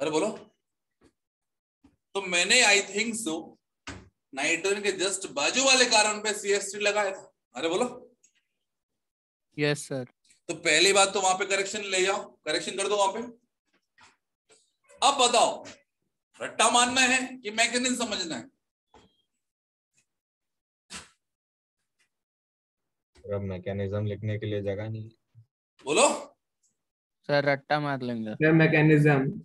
अरे बोलो। तो मैंने आई थिंक सो नाइट्रोजन के जस्ट बाजू वाले कार्बन पे CH3 लगाया था। अरे बोलो। Yes sir. तो पहली बात तो वहां पे करेक्शन ले जाओ, करेक्शन कर दो वहां पे। अब बताओ रट्टा मानना है कि मैकेनिज्म समझना है? अब मैकेनिज्म लिखने के लिए जगह नहीं है। बोलो सर रट्टा मार लेंगे। सर मैकेनिज्म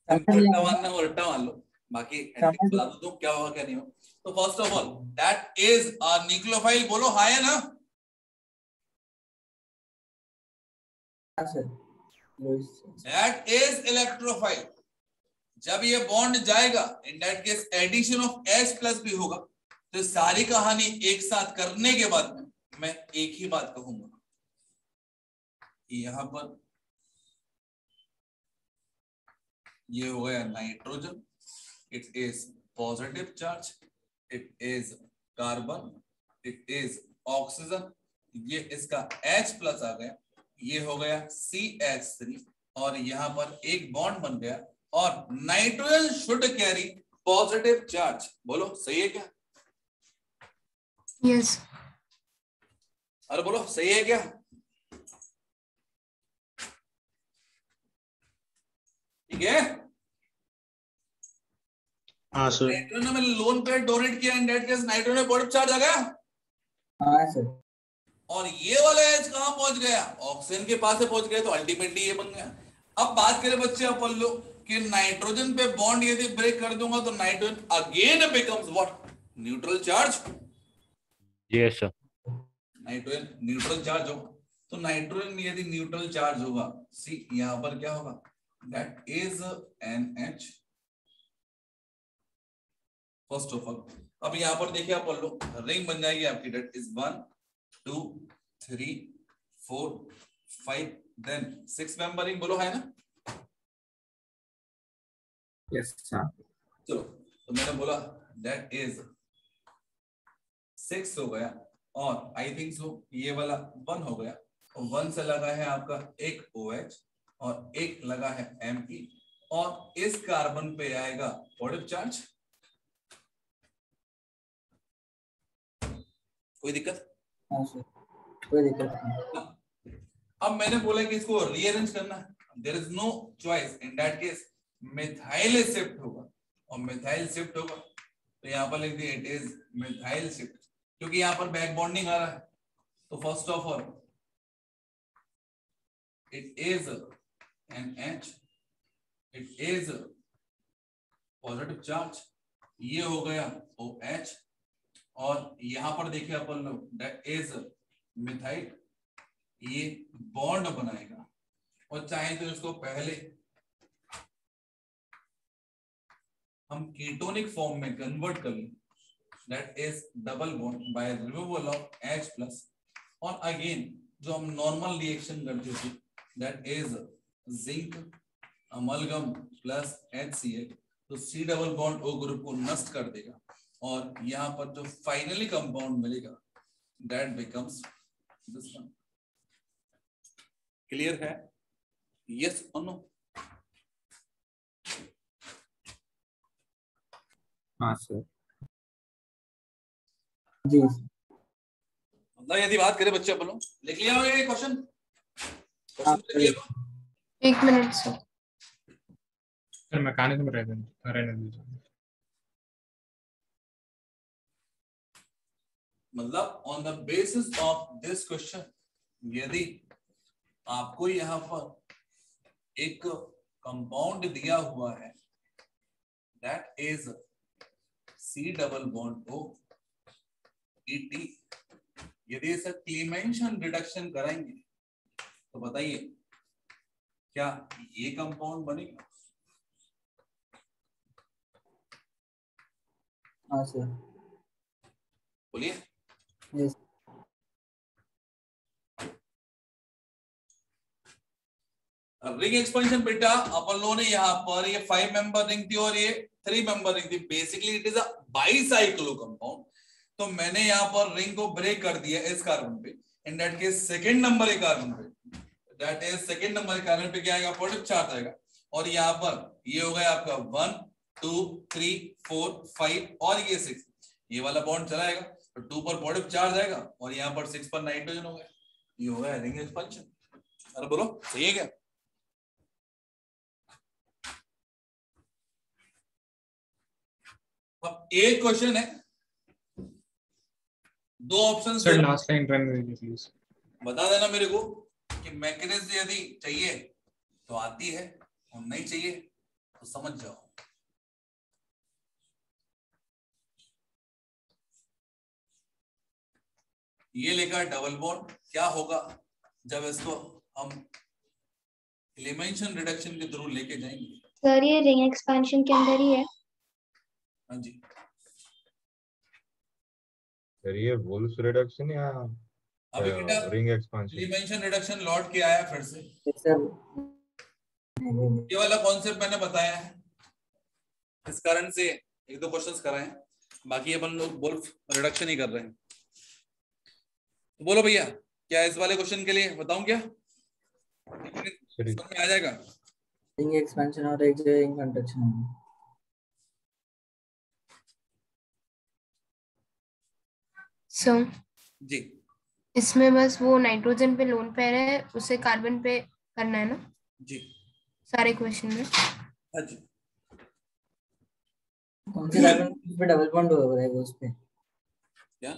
रट्टा मानना हो रट्टा मान लो, बाकी एंट्री बता दो क्या होगा क्या नहीं होगा। तो first of all that is a nucleophile. बोलो हाँ है ना? That is electrophile. जब ये बॉन्ड जाएगा in that case addition of H plus भी होगा। तो सारी कहानी एक साथ करने के बाद में मैं एक ही बात कहूंगा, यहां पर ये हो गया nitrogen, it is positive charge, it is carbon, it is oxygen, ये इसका H प्लस आ गया, ये हो गया CH3 और यहां पर एक बॉन्ड बन गया और nitrogen should carry positive charge. बोलो सही है क्या? यस। अरे बोलो सही है क्या? ठीक है। हाँ सर। नाइट्रोजन में लोन पे डोनेट किया इन दैट केस नाइट्रोजन में पॉजिटिव चार्ज आ गया। हाँ सर। और ये वाला एच कहां पहुंच गया? ऑक्सीजन के पास से पहुंच गया, तो अल्टीमेटली ये बन गया। अब बात करें बच्चे अपन लोग कि नाइट्रोजन पे बॉन्ड यदि ब्रेक कर दूंगा तो nitrogen again becomes what? Neutral charge. Yes sir. Nitrogen neutral charge होगा। तो नाइट्रोजन यदि न्यूट्रल चार्ज होगा, सी यहां पर क्या होगा? That is NH first of all. अब यहां पर देखिए आप लो रिंग बन जाएगी आपकी, that is 1 2 3 4 5 then 6 member ring. बोलो है ना? Yes sir. चलो तो मैंने बोला दैट इज 6 हो गया और आई थिंक सो ये वाला 1 हो गया और 1 से लगा है आपका एक OH और एक लगा है Me और इस कार्बन पे आएगा पॉजिटिव चार्ज। कोई दिक्कत? हाँ सर कोई दिक्कत नहीं। अब मैंने बोला कि इसको रीअरेंज करना है, there is no choice, in that case methyl shift होगा और मिथाइल शिफ्ट होगा तो यहां पर लिख दिए इट इज मिथाइल शिफ्ट, क्योंकि यहां पर बैक बॉन्डिंग आ रहा है। तो first of all it is NH, it is positive charge, ये हो गया OH और यहां पर देखिए अपन लोग दैट इज मिथाइल, ये बॉन्ड बनाएगा और चाहे तो इसको पहले हम कीटोनिक फॉर्म में कन्वर्ट कर लें, that is double bond by removal of H plus. और अगेन जो हम नॉर्मल रिएक्शन करते थे that is zinc amalgam plus HCl, तो C double bond O group को नष्ट कर देगा और यहां पर जो फाइनली कंपाउंड मिलेगा that becomes this one. Clear है? यस और नो? हाँ सर। जी मतलब यदि बात करें बच्चे अपन लोग लिख लिया हो ये क्वेश्चन? क्वेश्चन लिख लिया हो? 1 मिनट सर। सर मैकेनिज्म रहने दीजिए। मतलब on the basis of this question यदि आपको यहां पर एक कंपाउंड दिया हुआ है that is C double bond O ET, यदि इसे क्लीमेंशन रिडक्शन कराएंगे तो बताइए क्या ये कंपाउंड बनेगा? हाँ सर। बोलिए। यस। रिंग एक्सपेंशन बेटा अपन लोगों ने यहाँ पर ये 5 मेंबर रिंग थी और ये 3 मेंबर रिंग थी। Basically it is a bicyclo compound. तो मैंने यहाँ पर रिंग को ब्रेक कर दिया इस कार्बन पे, इन दैट केस सेकंड नंबर के कार्बन पे, दैट इज सेकंड नंबर के कार्बन पे क्या आएगा? पॉजिटिव चार्ज आएगा और यहाँ पर ये हो गया आपका 1 2 3 4 5 और ये 6, ये वाला बॉन्ड चलाएगा तो 2 पर पॉजिटिव चार्ज आएगा और यहाँ पर 6 पर नाइट्रोजन हो गया, ये हो गया रिंग एक्सपेंशन। अरे बोलो सही है क्या? अब एक क्वेश्चन है, 2 option sir last line run दीजिए प्लीज। बता देना मेरे को कि मैकेनिज्म यदि चाहिए तो आती है और नहीं चाहिए तो समझ जाओ। ये लिखा है डबल बॉन्ड, क्या होगा जब इसको हम एलिमिनेशन रिडक्शन के थ्रू लेके जाएंगे? सर ये रिंग एक्सपेंशन के अंदर ही है। हाँ जी, सर ये वोल्स रिडक्शन या अभी बेटा रिंग एक्सपेंशन? एलिमिनेशन रिडक्शन लौट के आया फिर से, सर ये वाला कॉन्सेप्ट मैंने बताया है, इस कारण से 1-2 क्वेश्चंस कराए हैं, बाकी अपन लोग वोल्फ रिडक्शन ही कर रहे हैं। तो बोलो भैया, क्या इस वाले क्वेश्चन के लिए बताऊं क्या? समझ में आ जाएगा? रिंग एक्सपेंशन और एक रिंग कंट्रैक्शन है। सर जी, इसमें बस वो नाइट्रोजन पे लोन पेयर है, उसे कार्बन पे करना है ना जी, सारे क्वेश्चन में? हाँ जी। कौन से कार्बन इस पे डबल बॉन्ड हो रहेगा उस पे? क्या?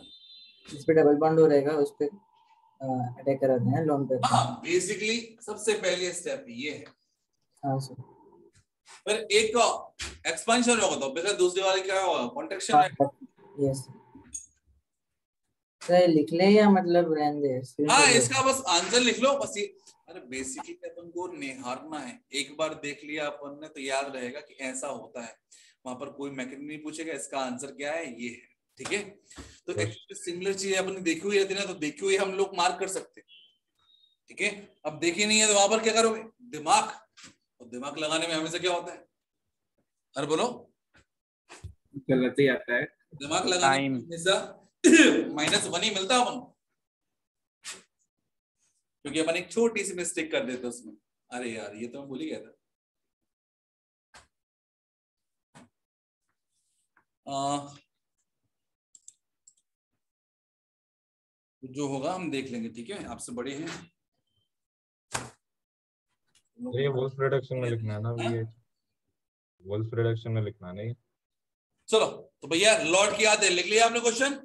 इस पे डबल बॉन्ड हो रहेगा उस पे अटैक कराते हैं लोन पे। हाँ, बेसिकली सबसे पहले स्टेप ये है। हाँ सर। फिर एक का एक्सपेंशन होगा तो फिर दूसरे वाले क्या होगा? कॉन्ट्रैक्शन है। यस सर, लिख ले या मतलब रहने दे? हाँ, इसका बस आंसर लिख लो बस। ये अरे बेसिकली अपन को निहारना है, एक बार देख लिया अपन ने तो याद रहेगा कि ऐसा होता है, वहां पर कोई मैकेनिज्म नहीं पूछेगा इसका आंसर क्या है, ये है, ठीक है। तो एक्चुअली सिमिलर चीजें अपन देखी हुई रहती है ना, तो देखी हुई हम लोग मार्क कर सकते हैं, ठीक है। अब देखी नहीं है तो वहां पर क्या करोगे? दिमाग, और दिमाग लगाने में हमेशा क्या होता है? अरे बोलो, गलत ही आता है। दिमाग लगाने Time. में हमेशा -1 ही मिलता है अपन, क्योंकि अपन एक छोटी सी मिस्टेक कर देते उसमें। अरे यार ये तो मैं भूल ही गया था। जो होगा हम देख लेंगे, ठीक है, आपसे बड़े हैं। ये वोल्स रिडक्शन में लिखना है ना, ये वोल्स रिडक्शन में लिखना नहीं। चलो तो भैया लॉर्ड की याद है, लिख लिया आपने question?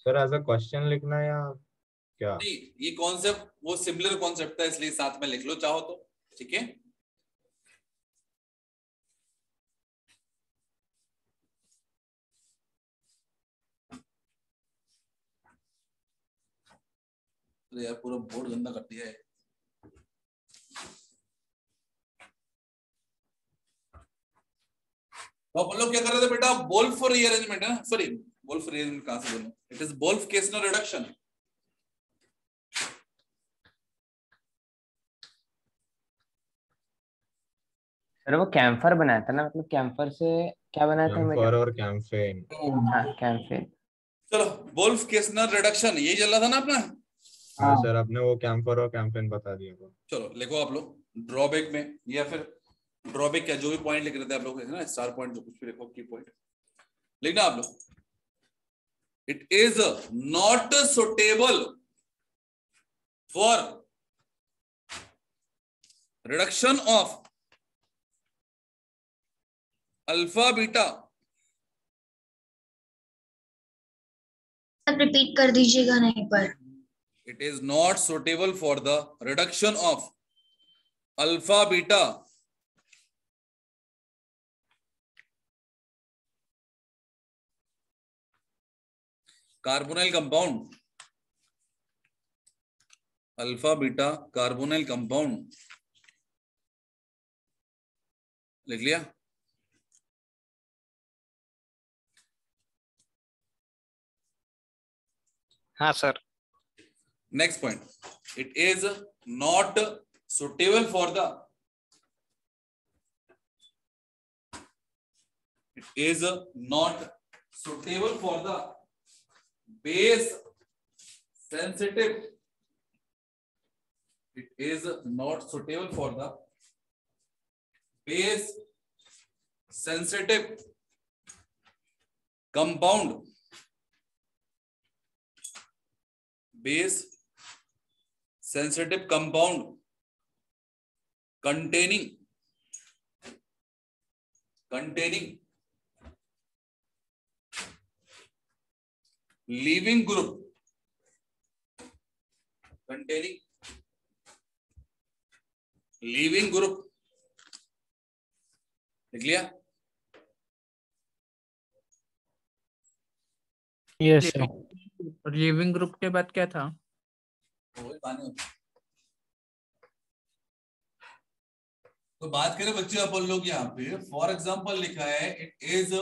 Sir as a question लिखना है या क्या? नहीं, ये कॉन्सेप्ट वो सिमिलर कॉन्सेप्ट था, इसलिए साथ में लिख लो चाहो तो, ठीक है। अरे यार पूरा बोर्ड गंदा कर दिया है। तो अपन लोग क्या कर रहे थे बेटा? वोल्फ रीअरेंजमेंट है ना, सॉरी वोल्फ रीअरेंजमेंट कहां से बोलूं, इट इज वोल्फ-केस्नर रिडक्शन। सर वो कैम्फर बनाया था ना, मतलब कैम्फर से क्या बनाया था? कैम्फर और कैम्फेन। हाँ कैम्फेन। चलो वोल्फ-केस्नर रिडक्शन ये चल रहा था ना अपना। हाँ सर, आपने वो कैम्फर और कैम्फेन बता दिया था। चलो लिखो आप लोग ड्रॉबैक में, या फिर ड्रॉबैक क्या जो भी पॉइंट लिख रहे थे आप लोग ना, स्टार पॉइंट जो कुछ भी लिखो, की पॉइंट लिखना आप लोग। It is not suitable for reduction of alpha beta. आप रिपीट कर दीजिएगा नहीं पर। It is not suitable for the reduction of alpha beta carbonyl compound, alpha beta carbonyl compound. लिख लिया? हाँ sir. Next point, it is not suitable for the, it is not suitable for the base sensitive it is not suitable for the base sensitive compound, base sensitive compound containing leaving group, containing leaving group, लिख लिया? Yes sir. Leaving group के बाद क्या था? तो बात करें बच्चे अपन लोग यहाँ पे फॉर एग्जांपल लिखा है इट इज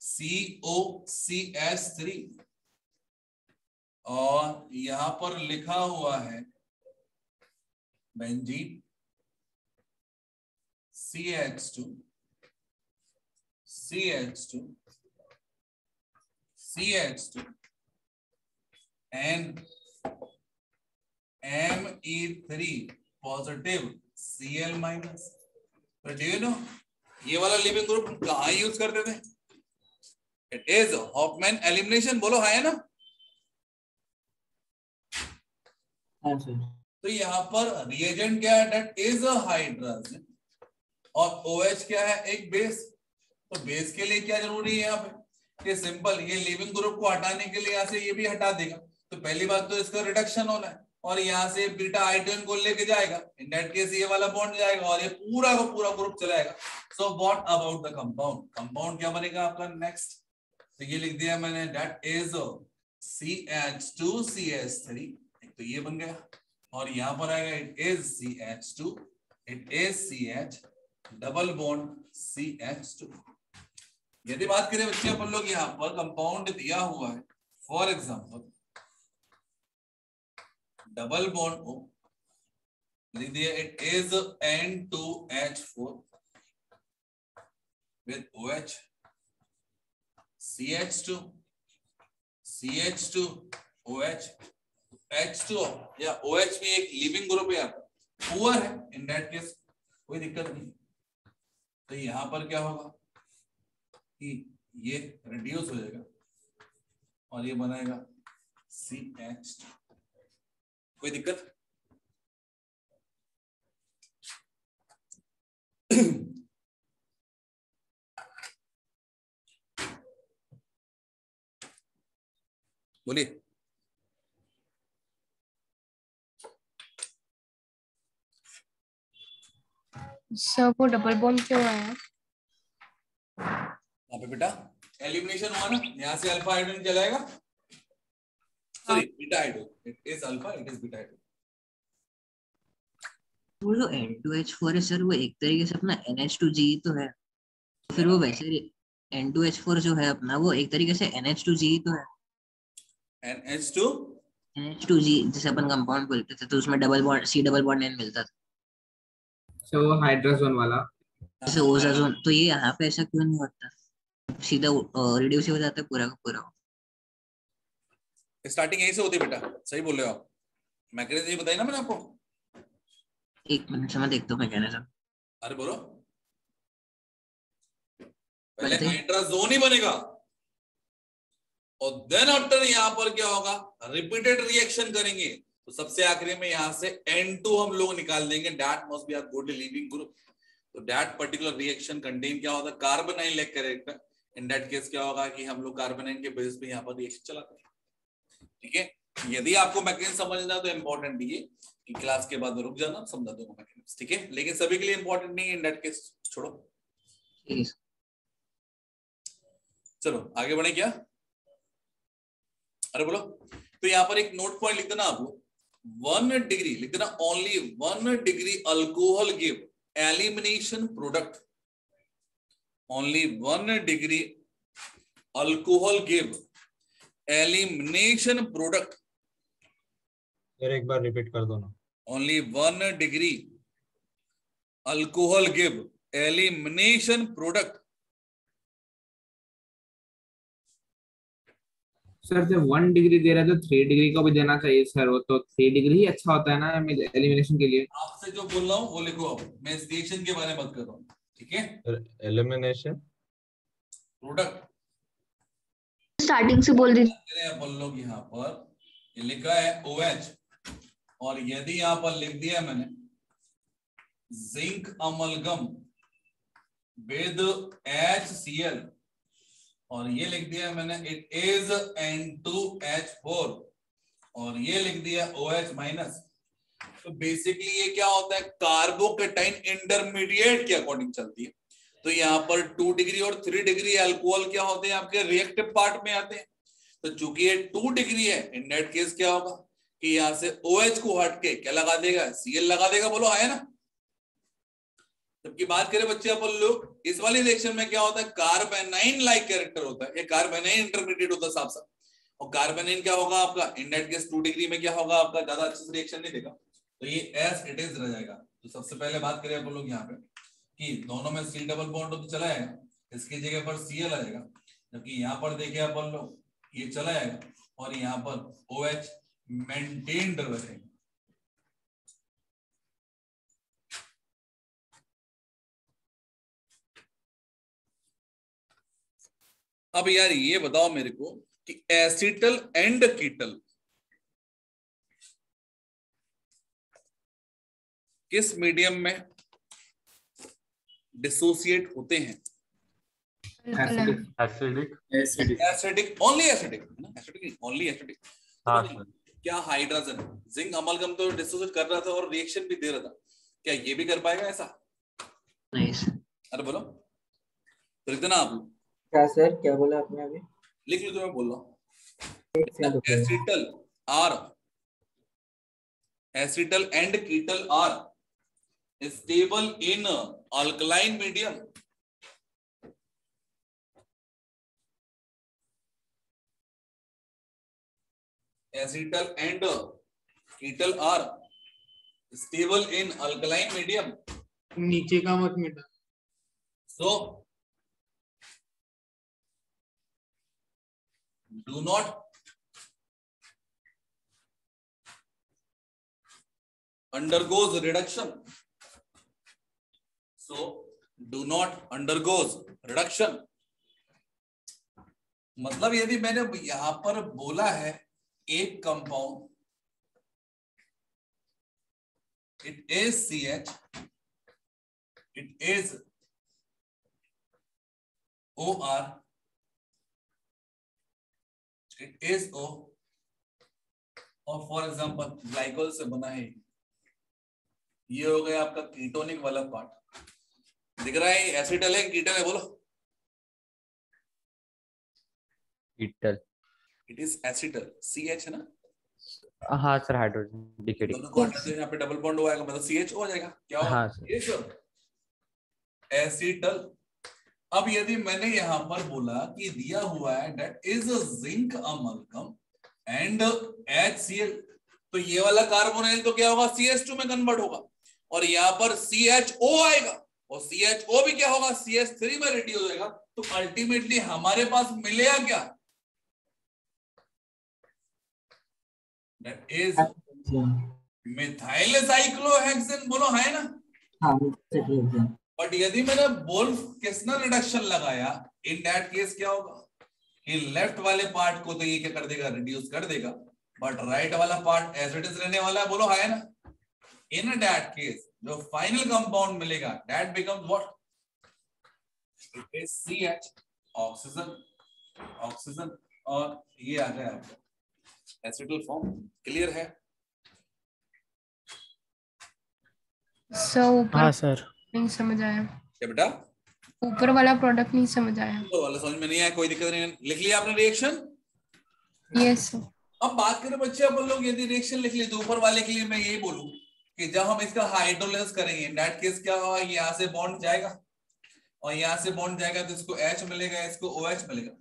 COCH3 और यहां पर लिखा हुआ है benzene CH2 and Me3 positive Cl minus. तो डू यू नो ये वाला लिविंग ग्रुप कहाँ यूज करते थे? It is Hofmann elimination. बोलो है ना? हाँ सर। तो यहाँ पर रिएजेंट क्या है? दैट इज अ हाइड्रोजन और OH क्या है? एक बेस। तो बेस के लिए क्या जरूरी है यहाँ पे? ये सिंपल, ये लिविंग ग्रुप को हटाने के लिए यहाँ से ये भी हटा देगा। तो पहली बात तो इसका रिडक्शन होना है और यहाँ से बीटा आइटोन को लेके जाएगा, इन दैट केस ये वाला बॉन्ड जाएगा और ये पूरा का पूरा ग्रुप चलाएगा। So what about the compound? Compound क्या बनेगा आपका नेक्स्ट? तो ये लिख दिया मैंने, दैट इज CH2CH3, तो ये बन गया और यहाँ पर आएगा it is CH2, it is CH double bond CH2। यदि बात करें बच्चे अपन लोग यहाँ पर कंपाउंड दिया हुआ है, for example double bond O, लिख दिया it is N2H4 with OH, CH2 OH H2O या OH भी एक लिविंग ग्रुप है, पुअर है, इन दैट केस कोई दिक्कत नहीं। तो यहां पर क्या होगा कि ये रिड्यूस हो जाएगा और ये बनाएगा CH2। कोई दिक्कत? बोलिए। सर वो डबल बॉन्ड क्यों आया? यहाँ पे बेटा एलिमिनेशन हुआ ना, यहाँ से अल्फा हाइड्रोजन चलाएगा, sorry beta hydrogen, it is alpha, it is beta hydrogen. वो जो N2H4 है सर, वो एक तरीके से अपना NH2G तो है, तो फिर वो वैसे N2H4 जो है अपना, वो एक तरीके से NH2G तो है। NH2G जैसे अपन कंपाउंड बोलते थे, तो उसमें double bond C double bond N मिलता था, तो वो हाइड्रोजन वाला जैसे ओजाजोन। तो ये यहाँ पे ऐसा क्यों नहीं होता, सीधा रिड्यूस हो जाता है पूरा का पूरा? स्टार्टिंग यहीं से होती है बेटा, सही बोल रहे हो आप। मैकेनिज्म ये बताई ना मैंने आपको। एक मिनट से मैं देखता हूँ मैकेनिज्म। अरे बोलो। पहले हाइड्रोजोन ही बनेगा और देन आफ्टर यहाँ पर क्या होगा, रिपीटेड रिएक्शन करेंगे तो सबसे आखिरी में यहाँ से N2 हम लोग निकाल देंगे, that must be a good leaving group. तो दैट पर्टिकुलर रिएक्शन कंटेन क्या होता है, carbonyl like character. In that case क्या होगा कि हम लोग कार्बोनाइल के बेस पे यहाँ पर रिएक्शन चलाते हैं। ठीक है, यदि आपको मैकेनिज्म समझना तो इंपॉर्टेंट ये कि क्लास के बाद रुक जाना, समझा दूंगा मैकेनिज्म। ठीक है, लेकिन सभी के लिए इंपॉर्टेंट नहीं है, इन दैट केस छोड़ो। चलो आगे बढ़े क्या? अरे बोलो। तो यहाँ पर एक नोट पॉइंट लिख देना आप लोग, 1 डिग्री लिख देना, only 1 degree alcohol give elimination product, only 1 degree alcohol give elimination product. Sir एक बार रिपीट कर दो ना। Only 1 degree alcohol give elimination product. Sir जब 1 डिग्री दे रहा है तो 3 डिग्री को भी देना चाहिए सर, वो तो 3 डिग्री ही अच्छा होता है ना एलिमिनेशन के लिए। आपसे जो बोल रहा हूँ वो लिखो, अब मैं इस रिएक्शन के बारे में बात कर रहा हूँ, ठीक है। एलिमिनेशन प्रोडक्ट स्टार्टिंग से बोल दीजिए। अपन लोग यहाँ पर ये लिखा है OH, और यदि यहाँ पर लिख दिया मैंने जिंक अमलगम विद HCl, और ये लिख दिया मैंने इट इज N2H4, और ये लिख दिया OH माइनस, तो बेसिकली ये क्या होता है, कार्बोकेटाइन इंटरमीडिएट के अकॉर्डिंग चलती है। तो यहाँ पर 2 डिग्री और 3 डिग्री अल्कोहल क्या होते हैं, आपके रिएक्टिव पार्ट में आते हैं। तो चूंकि ये 2 डिग्री है, इन दैट केस क्या होगा कि यहाँ से OH को हट के क्या लगा देगा, Cl लगा देगा, बोलो है ना। जबकि बात करें बच्चे अपन लोग इस वाली रिएक्शन में क्या होता है, कार्बेनाइन लाइक कैरेक्टर होता है, ये कार्बेनाइन इंटरमीडिएट होता है साफ साफ। और कार्बेनाइन क्या होगा आपका, इन दैट केस 2 डिग्री में क्या होगा आपका, ज्यादा अच्छे से रिएक्शन नहीं देगा, तो ये एज इट इज रह जाएगा। तो सबसे पहले बात करें अपन लोग यहाँ पे कि दोनों में C डबल बॉन्ड तो चला जाएगा, इसकी जगह पर Cl आ जाएगा, जबकि यहाँ पर देखे अपन लोग ये चला जाएगा और यहाँ पर OH मेंटेन्ड रहेगा। अब यार ये बताओ मेरे को कि एसिटल एंड कीटल किस मीडियम में डिसोसिएट होते हैं? एसिडिक एसिडिक, ओनली एसिडिक है ना, एसिडिक नहीं, ओनली एसिडिक। हाँ सर। क्या हाइड्रोजन जिंक अमलगम तो डिसोसिएट कर रहा था और रिएक्शन भी दे रहा था, क्या ये भी कर पाएगा ऐसा? नहीं सर। अरे बोलो तो लिख देना आप लोग। क्या सर, क्या बोला आपने अभी? लिख लो जो मैं बोल रहा हूँ। एक सेकंड रुकिए। Acetal and ketal are stable in alkaline medium. Acetal and ketal are stable in alkaline medium. नीचे का मत मिटा। So do not undergoes reduction. So do not undergoes reduction. मतलब यदि मैंने यहां पर बोला है एक compound it is CH, it is OR, it is O, और फॉर एग्जांपल ग्लाइकोल से बना है, ये हो गया आपका कीटोनिक वाला पार्ट। दिख रहा है एसिटल है कीटल है, बोलो। कीटल। इट इज एसिटल, CH है ना। हाँ सर, हाइड्रोजन डिकेटिंग। दोनों को हटाते हैं, यहाँ पे डबल बॉन्ड हुआ है मतलब CH हो जाएगा, क्या होगा? हाँ सर। ये सर एसिटल। अब यदि मैंने यहाँ पर बोला कि दिया हुआ है that is zinc amalgam and HCl, तो ये वाला कार्बोनाइल तो क्या होगा, CH2 में कन्वर्ट होगा, और यहाँ पर CHO आएगा, और CHO भी क्या होगा, CH3 में रिड्यूस होगा। तो अल्टीमेटली हमारे पास मिलेगा क्या, दैट इज मिथाइल साइक्लोहेक्सेन, बोलो है ना। हाँ, बट यदि मैंने वोल्फ-किस्नर रिडक्शन लगाया, इन दैट केस क्या होगा कि लेफ्ट वाले पार्ट को तो ये क्या कर देगा, रिड्यूस कर देगा, बट राइट वाला पार्ट एज इट इज रहने वाला है, बोलो है ना। इन दैट केस जो फाइनल कंपाउंड मिलेगा that becomes what, it is CH, oxygen oxygen, और ये आ गया आपका एसिटल फॉर्म। क्लियर है? ऊपर हाँ सर। नहीं समझ आया, क्या बेटा? ऊपर वाला प्रोडक्ट नहीं समझ आया। ऊपर वाला समझ में नहीं आया, कोई दिक्कत नहीं है। लिख लिया आपने रिएक्शन? Yes sir. अब बात करें बच्चे अपन लोग, यदि रिएक्शन लिख ली तो ऊपर वाले के लिए मैं यही बोलूं कि जब हम इसका हाइड्रोलाइज करेंगे दैट केस क्या होगा, यहाँ से बॉन्ड जाएगा और यहाँ से बॉन्ड जाएगा तो इसको H मिलेगा, इसको OH मिलेगा।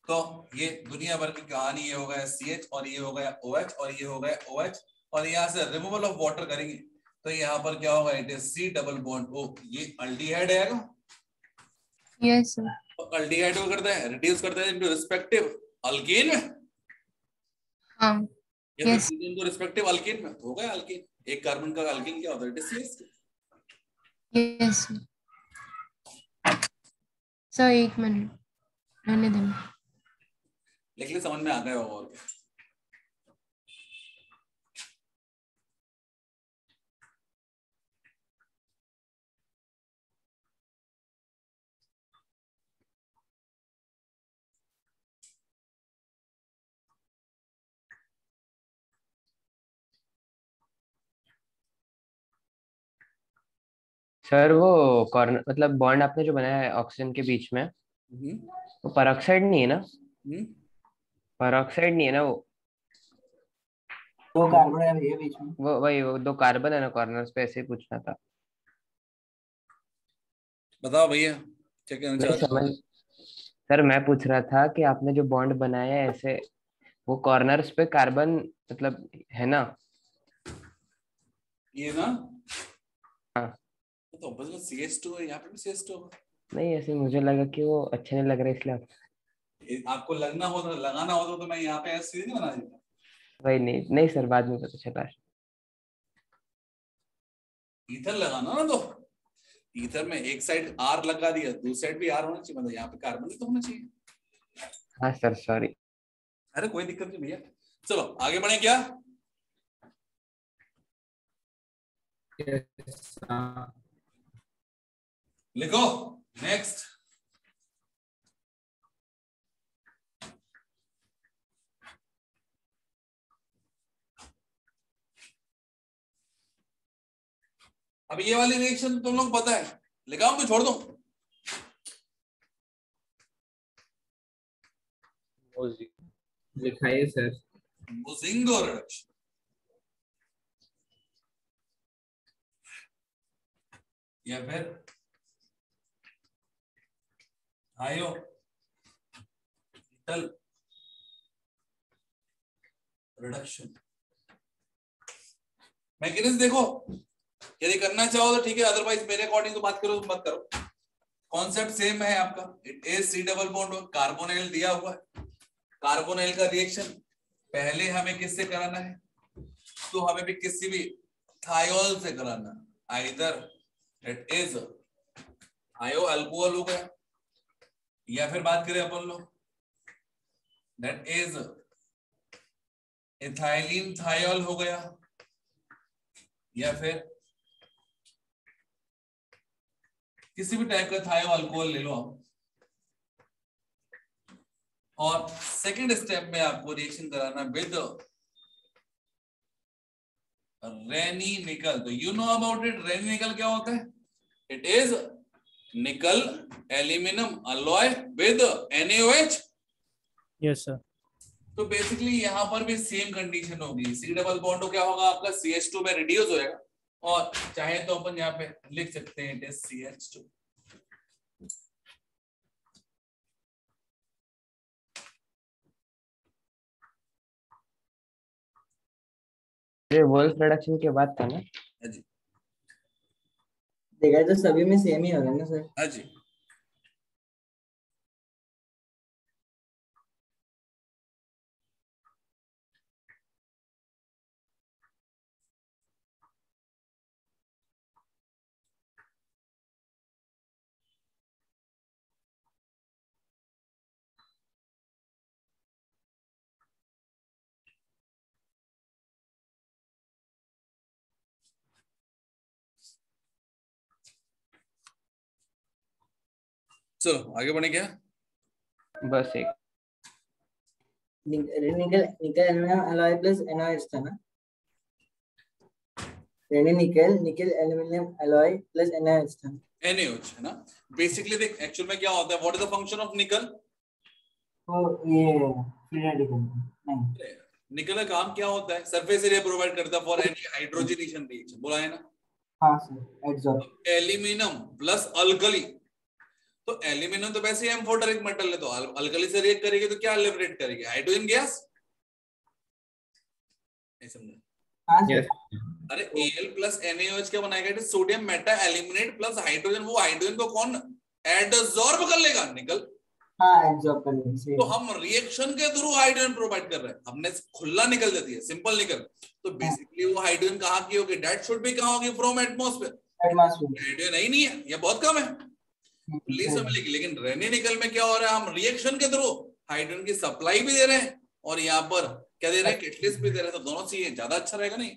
तो ये दुनिया भर की कहानी, ये हो गया CH और ये हो गया OH और ये हो गया OH, और यहाँ से रिमूवल ऑफ वाटर करेंगे तो यहाँ पर क्या होगा, it is C double bond O, ये अल्डिहाइड आएगा। Yes sir. तो अल्डिहाइड को करता है, रिड्यूस करता है इनटू रिस्पेक्टिव अल्केन में, हाँ या फिर Yes. सीधे उनको रिस्पेक्टिव अल्केन में हो गया अल्केन। एक कार्बन का अल्केन क्या होता है? It is CH2। yes sir, एक मिनट रहने देना। लिख ले, समझ में आ गया होगा। और क्या? सर वो कॉर्नर मतलब बॉन्ड आपने जो बनाया है ऑक्सीजन के बीच में, वो पेरोक्साइड नहीं है ना? पेरोक्साइड नहीं है ना वो? दो कार्बन है भैया बीच में। वो वही वो 2 कार्बन है ना कॉर्नर्स पे, ऐसे ही पूछना था। बताओ भैया क्या कहना नहीं चाहते हो? समझ सर, मैं पूछ रहा था कि आपने जो बॉन्ड बनाया है ऐसे, वो कॉर्नर्स पे कार्बन मतलब है ना? ये ना, हाँ। तो बस CH2 है, यहाँ पे भी CH2 होगा। नहीं, ऐसे मुझे लगा कि वो अच्छे नहीं लग रहे इसलिए आपको लगना होता, लगाना होता तो मैं यहाँ पे सीधे नहीं बना देता। वही नहीं नहीं सर, बाद में पता चला। ईथर लगाना ना, तो ईथर में एक साइड R लगा दिया, दूसरी साइड भी R होना चाहिए, मतलब यहाँ पे कार्बन तो होना चाहिए। हाँ सर, सॉरी। अरे कोई दिक्कत नहीं भैया, चलो आगे बढ़े क्या? लिखो नेक्स्ट। अब ये वाली रिएक्शन तुम लोग पता है, लिखाऊं तो छोड़ दो? लिखाइए सर। मोजिंगो रिडक्शन, या फिर आयोडल रिडक्शन। मैकेनिज्म देखो, यदि करना चाहो तो ठीक है, अदरवाइज मेरे अकॉर्डिंग तो बात करो तो मत करो। कॉन्सेप्ट सेम है आपका, it is C double bond, carbonyl दिया हुआ है। कार्बोनिल का रिएक्शन पहले हमें किससे कराना है? तो हमें भी किसी भी थायोल से कराना, आइदर इट इज आयो अल्कोहल हो गया, या फिर बात करें अपन लोग दैट इज इथाइलिन थायोल हो गया, या फिर किसी भी टाइप का थायो अल्कोहल ले लो आप। और सेकंड स्टेप में आपको रिएक्शन कराना विद रेनी निकल। तो यू नो अबाउट इट, रेनी निकल क्या होता है? इट इज निकल aluminium alloy with NaOH। Yes sir. तो बेसिकली यहां पर भी सेम कंडीशन होगी, C डबल बॉन्ड क्या होगा आपका? CH2 में रिड्यूस हो जाएगा, और चाहे तो अपन यहाँ पे लिख सकते हैं इट इज CH2। ये वोल्फ रिडक्शन के बाद था ना? हाँ जी, देखा तो सभी में सेम ही होगा ना सर। हाँ जी। चलो आगे बढ़े क्या? बस एक निकल निकल एल्यूमिनियम अलॉय प्लस NaOH था ना? रेनी निकल निकल एल्यूमिनियम अलॉय प्लस NaOH था। NaOH है ना? बेसिकली देख, एक्चुअल में क्या होता है, what is the function of निकल? तो ये फ्री रेडिकल नहीं, निकल का काम क्या होता है? सरफेस एरिया प्रोवाइड करता है फॉर एनी हाइड्रोजनेशन रिएक्शन, बोला है ना? हाँ sir, adsorb. Aluminium plus alkali, तो एल्यूमिनियम तो वैसे ही एम्फोटेरिक मेटल है, तो अल्कली से रिएक्ट करेगी तो क्या लिबरेट करेगी? Hydrogen gas. नहीं समझे? हाँ सर। अरे Al प्लस NaOH क्या बनाएगा? It is sodium Meta aluminate plus hydrogen. वो हाइड्रोजन को कौन एडसॉर्ब कर लेगा? निकल। हाँ एब्जॉर्ब कर लेंगे, सही तो है। हम रिएक्शन के थ्रू हाइड्रोजन प्रोवाइड कर रहे हैं, हमने खुला निकल जाती है, सिंपल निकल, तो बेसिकली वो हाइड्रोजन कहाँ की होगी, डेट शुड भी कहाँ होगी, फ्रॉम एटमॉस्फेयर। एटमॉस्फेयर। हाइड्रोजन है ही नहीं है, ये बहुत कम है, खुली से मिलेगी। लेकिन रेनी निकल में क्या हो रहा है, हम रिएक्शन के थ्रू हाइड्रोजन की सप्लाई भी दे रहे हैं और यहाँ पर क्या दे रहे हैं, कैटलिस्ट भी दे रहे हैं, तो दोनों चीजें ज्यादा अच्छा रहेगा नहीं।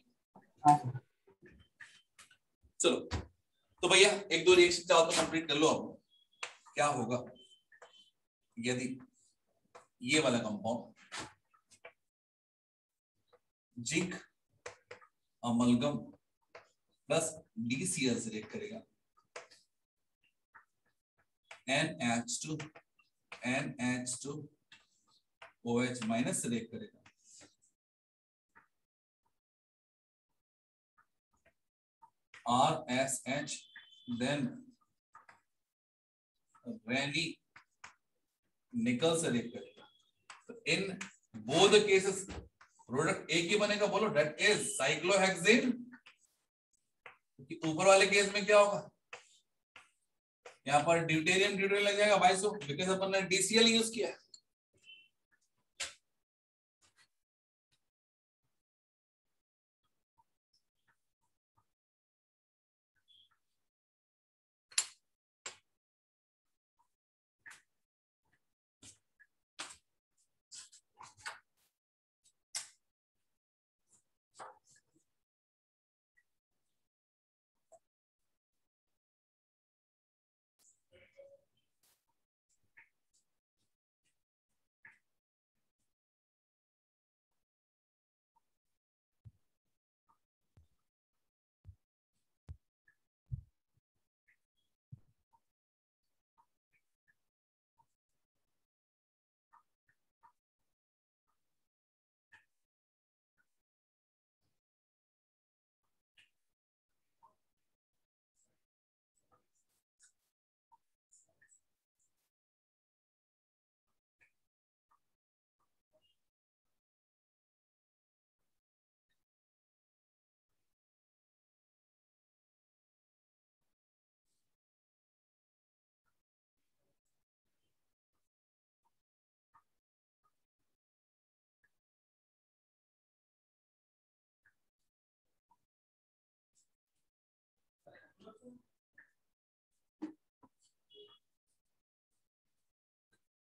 हाँ चलो तो भैया एक दो रिएक्शन चाहो तो कंप्लीट कर लो आप। क्या होगा यदि ये वाला compound zinc amalgam plus DCl से रिएक्ट करेगा, NH2 OH माइनस से रिएक्ट करेगा, RSH देन रेनी निकल से रिएक्ट करेगा। तो इन बोथ केसेस प्रोडक्ट एक ही बनेगा, बोलो दैट इज साइक्लोहेक्सेन। ऊपर वाले केस में क्या होगा, यहाँ पर ड्यूटेरियम लग जाएगा 2200, बिकॉज अपन ने DCl यूज किया है।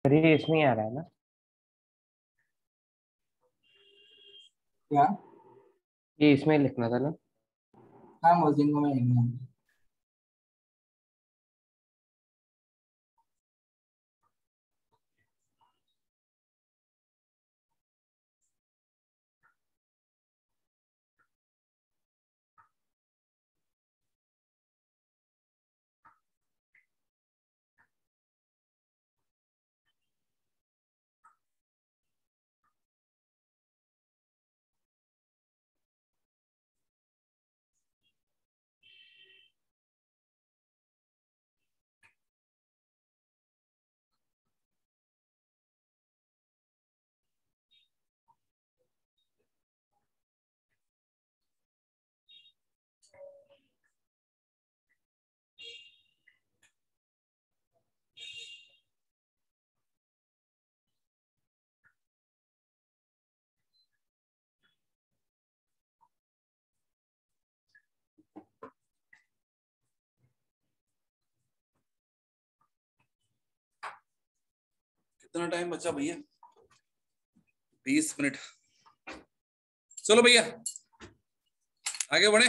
ये इसमें ही आ रहा है ना? क्या? ये इसमें लिखना था ना? हाँ मोजिंगो में लेंगे। कितना टाइम बचा भैया, 20 मिनट। चलो भैया आगे बढ़े।